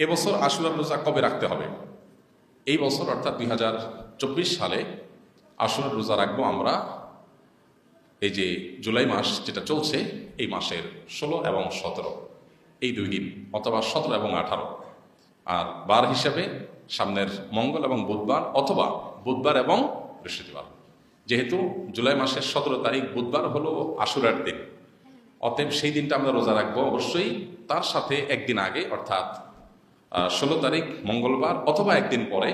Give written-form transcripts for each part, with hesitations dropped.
এবছর আশুরার রোজা কবে রাখতে হবে? এই বছর অর্থাৎ 2024 সালে আশুরার রোজা রাখবো আমরা এই যে জুলাই মাস যেটা চলছে, এই মাসের 16 এবং 17 এই 2 দিন, অথবা 17 এবং 18। আর বার হিসাবে সামনের মঙ্গল এবং বুধবার, অথবা বুধবার এবং বৃহস্পতিবার। যেহেতু জুলাই মাসের 17 তারিখ বুধবার হলো আশুরার দিন, অতএব সেই দিনটা আমরা রোজা রাখবো অবশ্যই। তার সাথে একদিন আগে অর্থাৎ 16 তারিখ মঙ্গলবার, অথবা একদিন পরে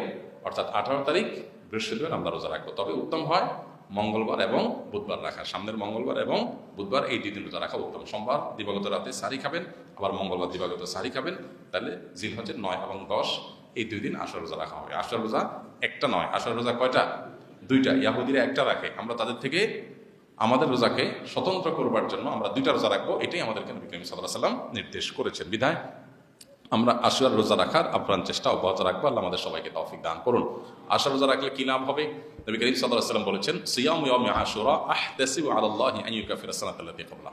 অর্থাৎ 18 তারিখ বৃহস্পতিবার আমরা রোজা রাখবো। তবে উত্তম হয় মঙ্গলবার এবং বুধবার রাখা, সামনের মঙ্গলবার এবং বুধবার এই 2 দিন রোজা রাখা উত্তম। সোমবার দিবাগত রাতে সারি খাবেন, আবার মঙ্গলবার দিবাগত সারি খাবেন, তাহলে জিলহজের 9 এবং 10 এই 2 দিন আশুরা রোজা রাখা হবে। আশুরা রোজা একটা নয়, আশুরা রোজা কয়টা? 2টা। ইয়াহুদিরা একটা রাখে, আমরা তাদের থেকে আমাদের রোজাকে স্বতন্ত্র করবার জন্য আমরা 2টা রোজা রাখবো, এটাই আমাদেরকে নবী করিম সাল্লাল্লাহু আলাইহি ওয়াসাল্লাম নির্দেশ করেছেন। বিধায় আমরা আশুরার রোজা রাখার আপ্রাণ চেষ্টা অব্যাহত রাখবো। আল্লাহ আমাদের সবাইকে তৌফিক দান করুন। আশুরা রোজা রাখলে কি লাভ হবে? নবী করিম সাল্লাল্লাহু আলাইহি ওয়াসাল্লাম বলেছেন, সিয়ামু ইয়াউমি আশুরা আহতাসিবু আলাল্লাহি আন ইউকাফিরা সানাতা আল্লাতী ক্বাবলা।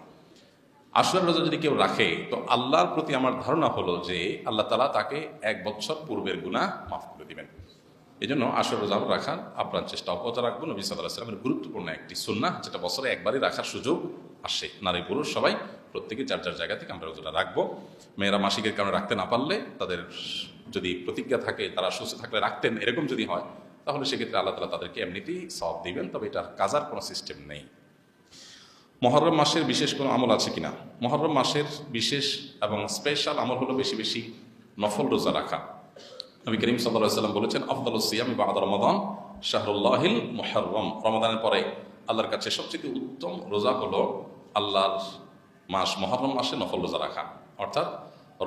আশুরার রোজা যদি কেউ রাখে, তো আল্লাহর প্রতি আমার ধারণা হলো যে আল্লাহ তাআলা তাকে 1 বছর পূর্বের গুনাহ মাফ করে দিবেন। এই জন্য আশুরা রোজা রাখার আপ্রাণ চেষ্টা অব্যাহত রাখবো। নবী সাল্লাল্লাহু আলাইহি ওয়াসাল্লামের গুরুত্বপূর্ণ একটি সুন্নাহ, যেটা বছরে একবারই রাখার সুযোগ আসে। নারী পুরুষ সবাই প্রত্যেকে যার যার জায়গা থেকে আমরা রোজাটা রাখবো। মেয়েরা মাসিকের কারণে রাখতে না পারলে, তাদের যদি প্রতিজ্ঞা থাকে তারা সুস্থ থাকলে রাখতেন, এরকম যদি হয় তাহলে সেক্ষেত্রে আল্লাহ তাআলা তাদেরকে এমনিতেই সওয়াব দিবেন। তবে এটার কাজার কোনো সিস্টেম নেই। মুহররম মাসের বিশেষ কোনো আমল আছে কিনা? মুহররম মাসের বিশেষ এবং স্পেশাল আমল হলো বেশি বেশি নফল রোজা রাখা। নবী করিম সাল্লাল্লাহু আলাইহি ওয়াসাল্লাম বলেছেন, আফদালুস সিয়ামি বা'দা রমাদান শাহরুল্লাহিল মুহররম। রমাদানের পরে আল্লাহর কাছে সবচেয়ে উত্তম রোজা হলো আল্লাহর মাস মুহররম মাসে নফল রোজা রাখা। অর্থাৎ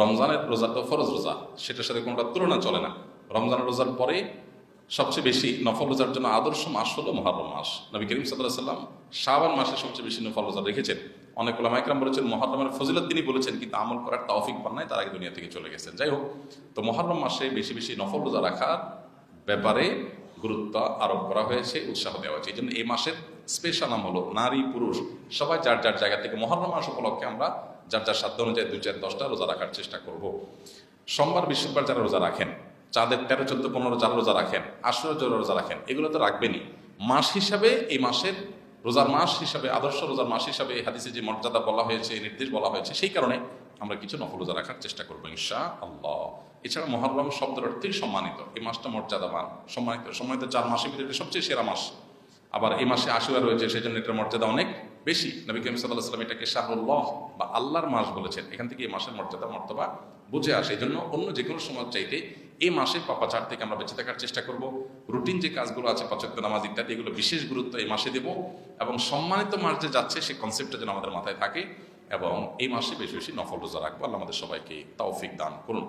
রমজানের রোজা তো ফরজ রোজা, সেটার সাথে কোনোটা তুলনা চলে না। রমজানের রোজার পরে সবচেয়ে বেশি নফল রোজার জন্য আদর্শ মাস হলো মুহররম মাস। নবী করিম সাল্লাল্লাহু আলাইহি ওয়াসাল্লাম শাবান মাসে সবচেয়ে বেশি নফল রোজা রেখেছেন। অনেক উলামা ইকরাম বলেছেন মুহররমের ফজিলত তিনি বলেছেন, কিন্তু আমল করার তৌফিক পান নাই, তার আগে দুনিয়া থেকে চলে গেছেন। যাই হোক, তো মুহররম মাসে বেশি বেশি নফল রোজা রাখার ব্যাপারে গুরুত্ব আরোপ করা হয়েছে, উৎসাহ দেওয়া হয়েছে। এই জন্য এই মাসের স্পেশাল নাম হলো নারী পুরুষ সবাই যার যার জায়গা থেকে মুহররম মাস উপলক্ষে আমরা যার যার সাধ্য অনুযায়ী 2, 4, 10টা রোজা রাখার চেষ্টা করব। সোমবার বৃহস্পতিবার যারা রোজা রাখেন, চাঁদের 13, 14, 15 যারা রোজা রাখেন, আশুরা যারা রোজা রাখেন, এগুলো তো রাখবেনই। মাস হিসাবে এই মাসের রোজার মাস হিসাবে, আদর্শ রোজার মাস হিসাবে হাদিসে যে মর্যাদা বলা হয়েছে, নির্দেশ বলা হয়েছে, সেই কারণে আমরা কিছু নফল রোজা রাখার চেষ্টা করবো ইনশাআল্লাহ। এছাড়া মুহররম শব্দের অর্থেই সম্মানিত, এই মাসটা মর্যাদাবান, সম্মানিত 4 মাসের ভিতরে সবচেয়ে সেরা মাস। আবার এই মাসে আশুরা রয়েছে, সেই জন্য এটার মর্যাদা অনেক বেশি। নবী করিম সাল্লাল্লাহু আলাইহি ওয়াসাল্লাম এটাকে শাহরুল্লাহ বা আল্লাহর মাস বলেছেন। এখান থেকে এই মাসের মর্যাদা মর্তবা বুঝে আসে। এই জন্য অন্য যে কোনো সময় চাইতে এই মাসে পাপাচার থেকে আমরা বেঁচে থাকার চেষ্টা করব। রুটিন যে কাজগুলো আছে, 5 ওয়াক্ত নামাজ ইত্যাদি, এগুলো বিশেষ গুরুত্ব এই মাসে দেব। এবং সম্মানিত মাস যে যাচ্ছে সেই কনসেপ্টটা যেন আমাদের মাথায় থাকে, এবং এই মাসে বেশি বেশি নফল রোজা রাখবো। আল্লাহ আমাদের সবাইকে তৌফিক দান করুন।